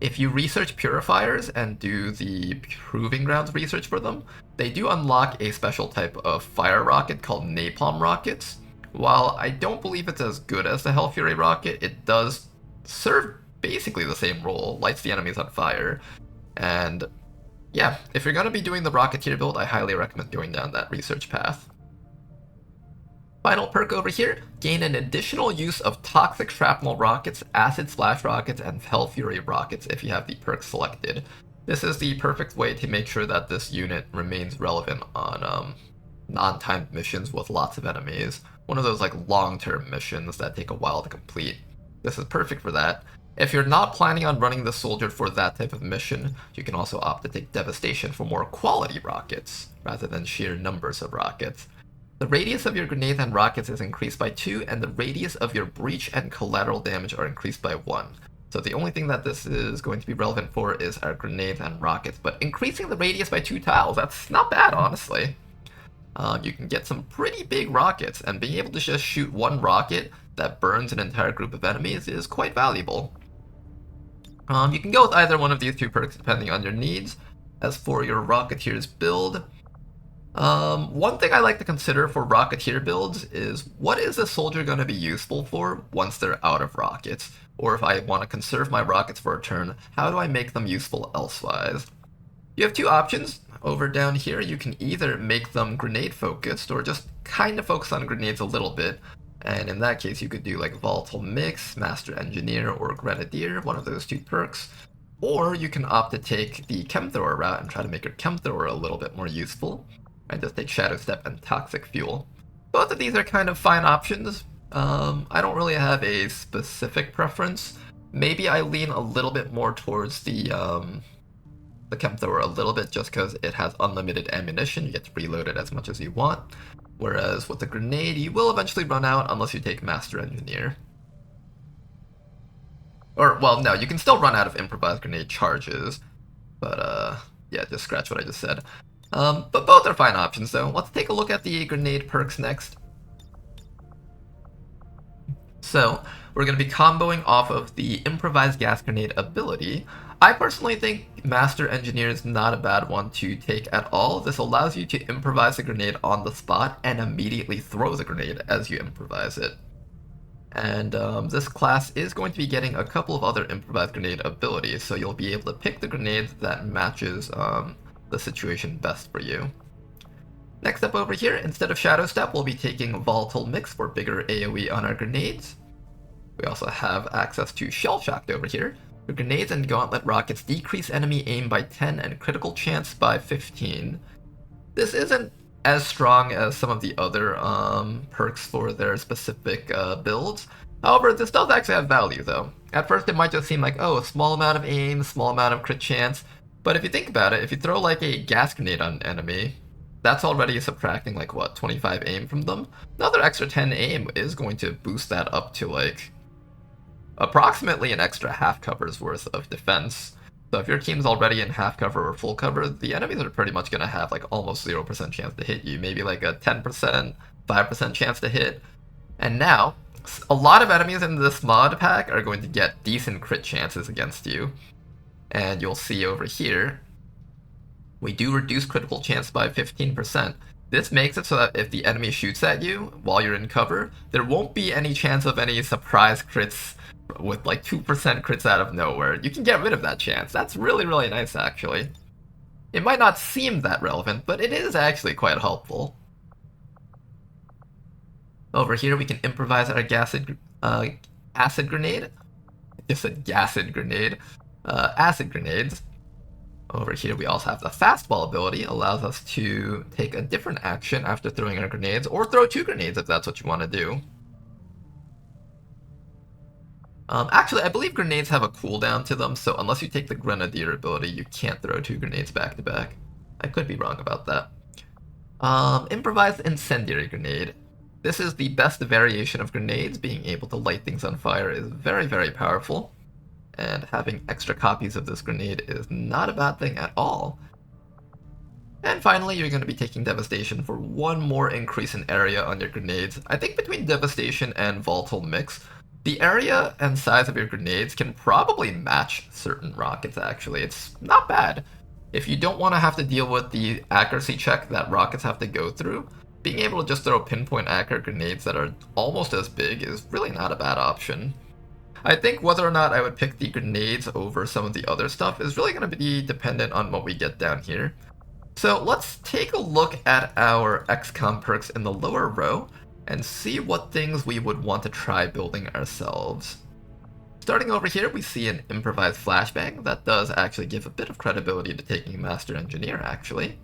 S1: if you research purifiers and do the Proving Grounds research for them, they do unlock a special type of fire rocket called Napalm rockets. While I don't believe it's as good as the Hell Fury rocket, it does serve basically the same role, lights the enemies on fire. And yeah, if you're going to be doing the Rocketeer build, I highly recommend going down that research path. Final perk over here, gain an additional use of Toxic Shrapnel rockets, Acid Splash rockets, and Hell Fury rockets if you have the perk selected. This is the perfect way to make sure that this unit remains relevant on non-timed missions with lots of enemies. One of those like long-term missions that take a while to complete. This is perfect for that. If you're not planning on running the soldier for that type of mission, you can also opt to take Devastation for more quality rockets, rather than sheer numbers of rockets. The radius of your grenades and rockets is increased by 2, and the radius of your breach and collateral damage are increased by 1. So the only thing that this is going to be relevant for is our grenades and rockets, but increasing the radius by 2 tiles, that's not bad, honestly. You can get some pretty big rockets, and being able to just shoot one rocket that burns an entire group of enemies is quite valuable. You can go with either one of these 2 perks depending on your needs. As for your Rocketeer's build, one thing I like to consider for Rocketeer builds is what is a soldier going to be useful for once they're out of rockets? Or if I want to conserve my rockets for a turn, how do I make them useful elsewise? You have 2 options. Over down here, you can either make them grenade focused or just kind of focus on grenades a little bit. And in that case, you could do like Volatile Mix, Master Engineer, or Grenadier, one of those 2 perks. Or you can opt to take the chem thrower route and try to make your chem thrower a little bit more useful. And just take Shadow Step and Toxic Fuel. Both of these are kind of fine options. I don't really have a specific preference. Maybe I lean a little bit more towards the chem thrower a little bit just because it has unlimited ammunition. You get to reload it as much as you want. Whereas with the grenade, you will eventually run out unless you take Master Engineer. Or, well, no, you can still run out of improvised grenade charges. But, yeah, just scratch what I just said. But both are fine options, though. Let's take a look at the grenade perks next. So, we're going to be comboing off of the improvised gas grenade ability. I personally think Master Engineer is not a bad one to take at all. This allows you to improvise a grenade on the spot and immediately throw the grenade as you improvise it. And this class is going to be getting a couple of other improvised grenade abilities, so you'll be able to pick the grenade that matches the situation best for you. Next up over here, instead of Shadow Step, we'll be taking Volatile Mix for bigger AoE on our grenades. We also have access to Shell Shocked over here. The grenades and gauntlet rockets decrease enemy aim by 10 and critical chance by 15. This isn't as strong as some of the other perks for their specific builds. However, this does actually have value though. At first it might just seem like, oh, a small amount of aim, small amount of crit chance. But if you think about it, if you throw like a gas grenade on an enemy, that's already subtracting like what, 25 aim from them? Another extra 10 aim is going to boost that up to like approximately an extra half cover's worth of defense. So if your team's already in half cover or full cover, the enemies are pretty much going to have like almost 0% chance to hit you, maybe like a 10%, 5% chance to hit. And now, a lot of enemies in this mod pack are going to get decent crit chances against you. And you'll see over here, we do reduce critical chance by 15%. This makes it so that if the enemy shoots at you while you're in cover, there won't be any chance of any surprise crits with like 2% crits out of nowhere. You can get rid of that chance. That's really, really nice, actually. It might not seem that relevant, but it is actually quite helpful. Over here, we can improvise our acid grenade. I just said gasid grenade. Acid grenades. Over here, we also have the fastball ability. Allows us to take a different action after throwing our grenades, or throw 2 grenades if that's what you want to do. Actually, I believe grenades have a cooldown to them, so unless you take the Grenadier ability, you can't throw 2 grenades back to back. I could be wrong about that. Improvised Incendiary Grenade. This is the best variation of grenades. Being able to light things on fire is very, very powerful. And having extra copies of this grenade is not a bad thing at all. And finally, you're going to be taking Devastation for one more increase in area on your grenades. I think between Devastation and Volatile Mix, the area and size of your grenades can probably match certain rockets, actually. It's not bad. If you don't want to have to deal with the accuracy check that rockets have to go through, being able to just throw pinpoint accurate grenades that are almost as big is really not a bad option. I think whether or not I would pick the grenades over some of the other stuff is really going to be dependent on what we get down here. So let's take a look at our XCOM perks in the lower row and see what things we would want to try building ourselves. Starting over here, we see an improvised flashbang. That does actually give a bit of credibility to taking Master Engineer, actually.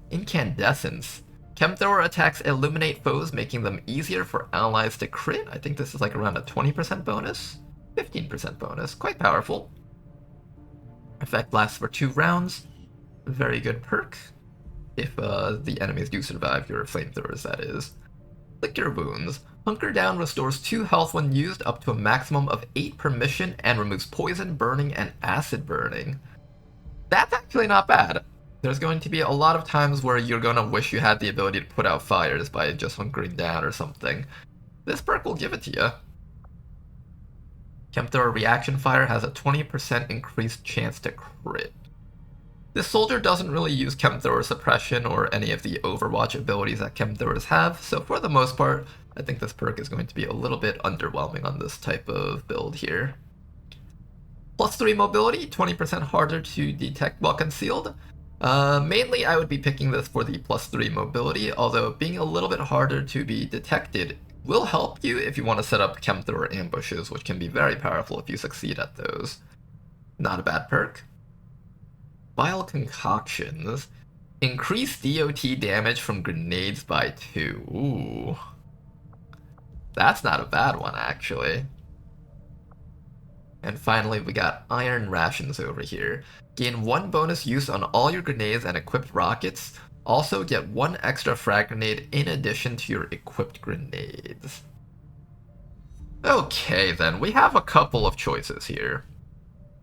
S1: Incandescence. Chemthrower attacks illuminate foes, making them easier for allies to crit. I think this is like around a 20% bonus? 15% bonus. Quite powerful. Effect lasts for 2 rounds. Very good perk. If the enemies do survive your flamethrowers, that is. Lick your wounds. Hunker Down restores 2 health when used, up to a maximum of 8 per mission, and removes poison, burning, and acid burning. That's actually not bad. There's going to be a lot of times where you're going to wish you had the ability to put out fires by just hunkering down or something. This perk will give it to you. Chemthrower Reaction Fire has a 20% increased chance to crit. This soldier doesn't really use Chemthrower Suppression or any of the Overwatch abilities that Chemthrowers have, so for the most part, I think this perk is going to be a little bit underwhelming on this type of build here. Plus 3 mobility, 20% harder to detect while concealed. Mainly I would be picking this for the plus 3 mobility, although being a little bit harder to be detected will help you if you want to set up Chemthrower ambushes, which can be very powerful if you succeed at those. Not a bad perk. Vile Concoctions. Increase DOT damage from grenades by 2. Ooh. That's not a bad one, actually. And finally, we got Iron Rations over here. Gain 1 bonus use on all your grenades and equipped rockets. Also get 1 extra frag grenade in addition to your equipped grenades. Okay then, we have a couple of choices here.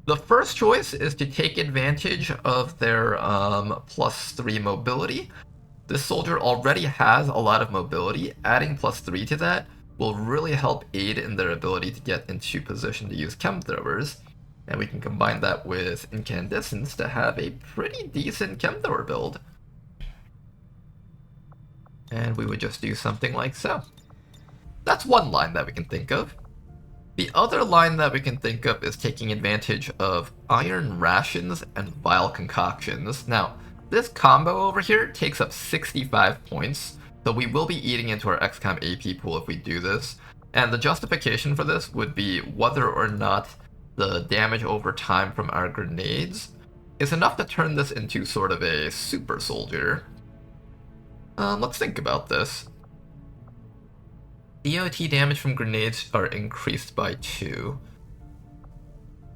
S1: The first choice is to take advantage of their +3 mobility. This soldier already has a lot of mobility. Adding +3 to that will really help aid in their ability to get into position to use chem throwers. And we can combine that with incandescence to have a pretty decent chem thrower build. And we would just do something like so. That's one line that we can think of. The other line that we can think of is taking advantage of Iron Rations and Vile Concoctions. Now, this combo over here takes up 65 points, so we will be eating into our XCOM AP pool if we do this. And the justification for this would be whether or not the damage over time from our grenades is enough to turn this into sort of a super soldier. Let's think about this. DOT damage from grenades are increased by 2.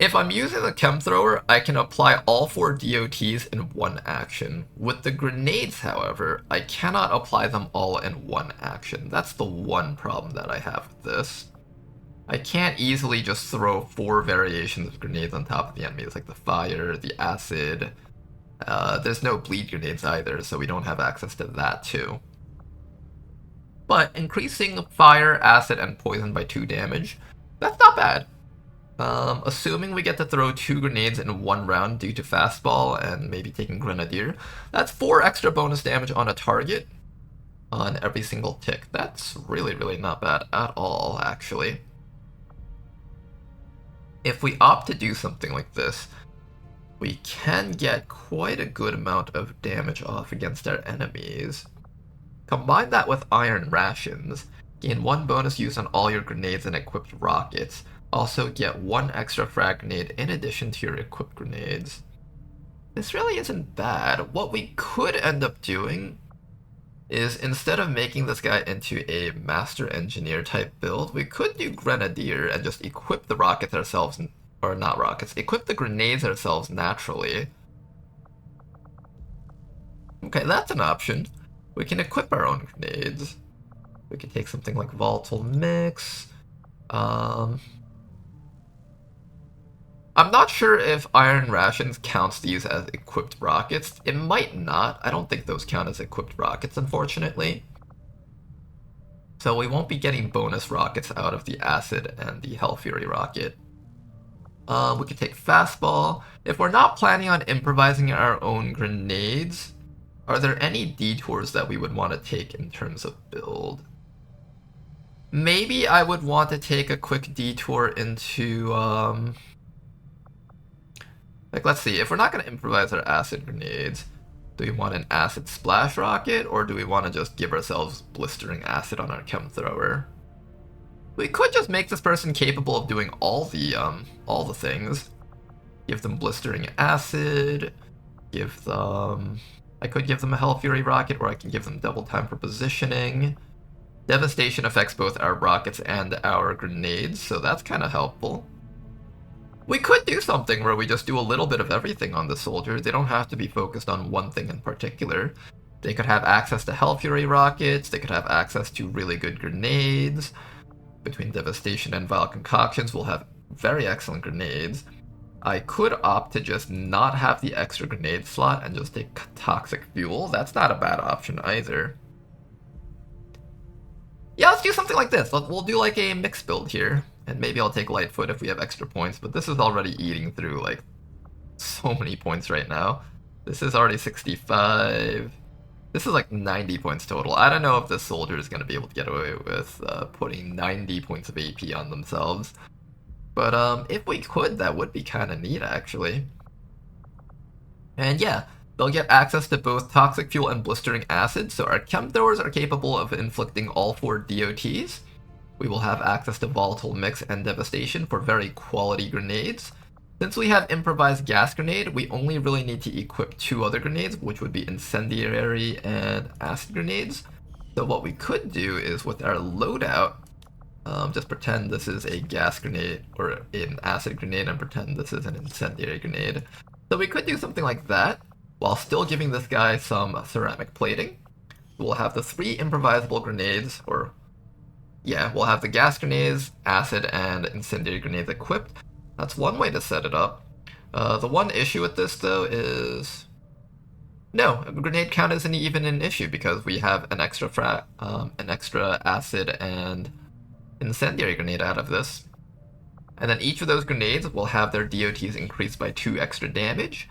S1: If I'm using the chem thrower, I can apply all 4 DOTs in one action. With the grenades, however, I cannot apply them all in one action. That's the one problem that I have with this. I can't easily just throw 4 variations of grenades on top of the enemies, like the fire, the acid. There's no bleed grenades either, so we don't have access to that too. But increasing fire, acid, and poison by 2 damage, that's not bad. Assuming we get to throw 2 grenades in 1 round due to fastball and maybe taking grenadier, that's 4 extra bonus damage on a target on every single tick. That's really, really not bad at all, actually. If we opt to do something like this, we can get quite a good amount of damage off against our enemies. Combine that with Iron Rations, gain 1 bonus use on all your grenades and equipped rockets. Also get 1 extra frag grenade in addition to your equipped grenades. This really isn't bad. What we could end up doing is, instead of making this guy into a Master Engineer type build, we could do Grenadier and just equip the rockets ourselves, or not rockets, equip the grenades ourselves naturally. Okay, that's an option. We can equip our own grenades. We can take something like Volatile Mix. I'm not sure if Iron Rations counts these as equipped rockets. It might not. I don't think those count as equipped rockets, unfortunately. So we won't be getting bonus rockets out of the Acid and the Hell Fury rocket. We could take Fastball. If we're not planning on improvising our own grenades, are there any detours that we would want to take in terms of build? Maybe I would want to take a quick detour into, like, let's see, if we're not going to improvise our acid grenades, do we want an acid splash rocket, or do we want to just give ourselves blistering acid on our chem thrower? We could just make this person capable of doing all the things. Give them blistering acid, give them... I could give them a Hell Fury rocket, or I can give them double time for positioning. Devastation affects both our rockets and our grenades, so that's kind of helpful. We could do something where we just do a little bit of everything on the soldier. They don't have to be focused on one thing in particular. They could have access to Hell Fury rockets, they could have access to really good grenades. Between Devastation and Vile Concoctions, we'll have very excellent grenades. I could opt to just not have the extra grenade slot and just take Toxic Fuel. That's not a bad option either. Yeah, let's do something like this. We'll do like a mixed build here. And maybe I'll take Lightfoot if we have extra points, but this is already eating through like so many points right now. This is already 65. This is like 90 points total. I don't know if this soldier is going to be able to get away with putting 90 points of AP on themselves. But if we could, that would be kind of neat, actually. And yeah, they'll get access to both Toxic Fuel and Blistering Acid, so our Chem Throwers are capable of inflicting all 4 DOTs. We will have access to Volatile Mix and Devastation for very quality grenades. Since we have improvised gas grenade, we only really need to equip 2 other grenades, which would be incendiary and acid grenades. So what we could do is with our loadout, just pretend this is a gas grenade or an acid grenade and pretend this is an incendiary grenade. So we could do something like that while still giving this guy some ceramic plating. We'll have the 3 improvisable grenades, or yeah, we'll have the gas grenades, acid, and incendiary grenades equipped. That's one way to set it up. The one issue with this, though, is... No, a grenade count isn't even an issue because we have an extra acid and incendiary grenade out of this. And then each of those grenades will have their DOTs increased by 2 extra damage.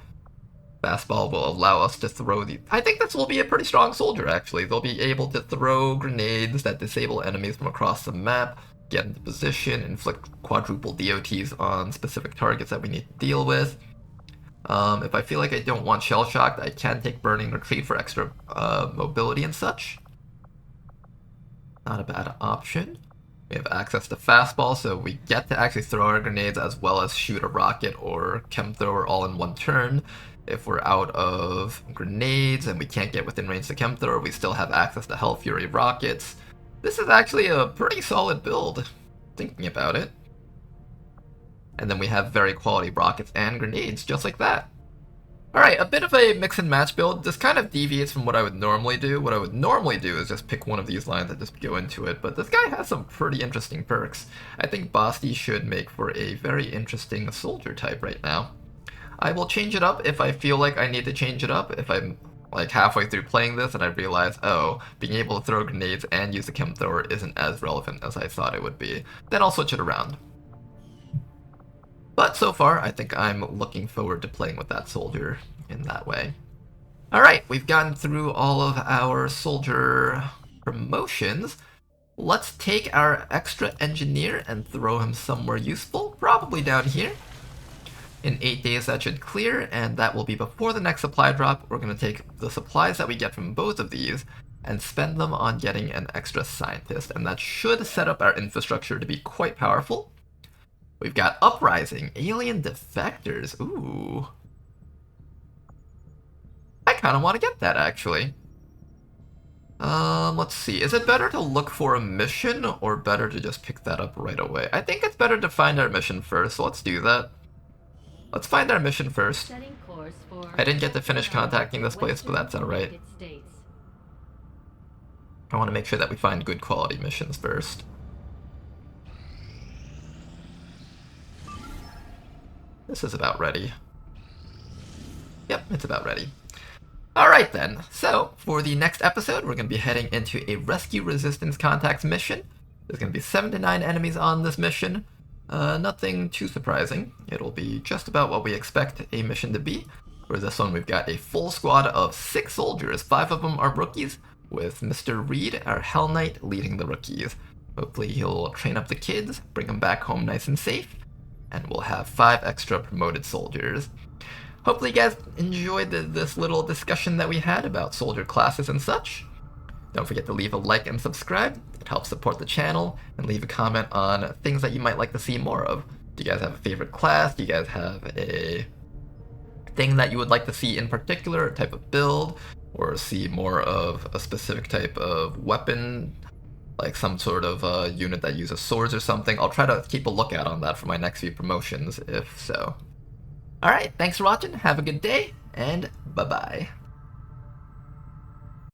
S1: Fastball will allow us to throw the... I think this will be a pretty strong soldier, actually. They'll be able to throw grenades that disable enemies from across the map, get into position, inflict quadruple DOTs on specific targets that we need to deal with. If I feel like I don't want shell shocked, I can take burning retreat for extra mobility and such. Not a bad option. We have access to fastball, so we get to actually throw our grenades as well as shoot a rocket or chem thrower all in one turn. If we're out of grenades and we can't get within range to chem thrower, we still have access to Hell Fury rockets. This is actually a pretty solid build, thinking about it. And then we have very quality rockets and grenades, just like that. Alright, a bit of a mix and match build. This kind of deviates from what I would normally do. What I would normally do is just pick one of these lines and just go into it, but this guy has some pretty interesting perks. I think Basti should make for a very interesting soldier type right now. I will change it up if I feel like I need to change it up. If I'm like halfway through playing this and I realize, oh, being able to throw grenades and use the chem thrower isn't as relevant as I thought it would be, then I'll switch it around. But so far, I think I'm looking forward to playing with that soldier in that way. Alright, we've gotten through all of our soldier promotions. Let's take our extra engineer and throw him somewhere useful, probably down here. In 8 days that should clear, and that will be before the next supply drop. We're going to take the supplies that we get from both of these and spend them on getting an extra scientist, and that should set up our infrastructure to be quite powerful. We've got Uprising, Alien Defectors, ooh. I kind of want to get that, actually. Let's see, is it better to look for a mission, or better to just pick that up right away? I think it's better to find our mission first, so let's do that. Let's find our mission first. I didn't get to finish contacting this place, but that's alright. I want to make sure that we find good quality missions first. This is about ready. Yep, it's about ready. Alright then, so for the next episode, we're going to be heading into a Rescue Resistance Contacts mission. There's going to be 7 to 9 enemies on this mission. Nothing too surprising. It'll be just about what we expect a mission to be. For this one, we've got a full squad of 6 soldiers. 5 of them are rookies, with Mr. Reed, our Hell Knight, leading the rookies. Hopefully he'll train up the kids, bring them back home nice and safe, and we'll have 5 extra promoted soldiers. Hopefully you guys enjoyed this little discussion that we had about soldier classes and such. Don't forget to leave a like and subscribe. It helps support the channel, and leave a comment on things that you might like to see more of. Do you guys have a favorite class? Do you guys have a thing that you would like to see in particular, a type of build, or see more of a specific type of weapon, like some sort of unit that uses swords or something? I'll try to keep a lookout on that for my next few promotions, if so. Alright, thanks for watching, have a good day, and bye-bye.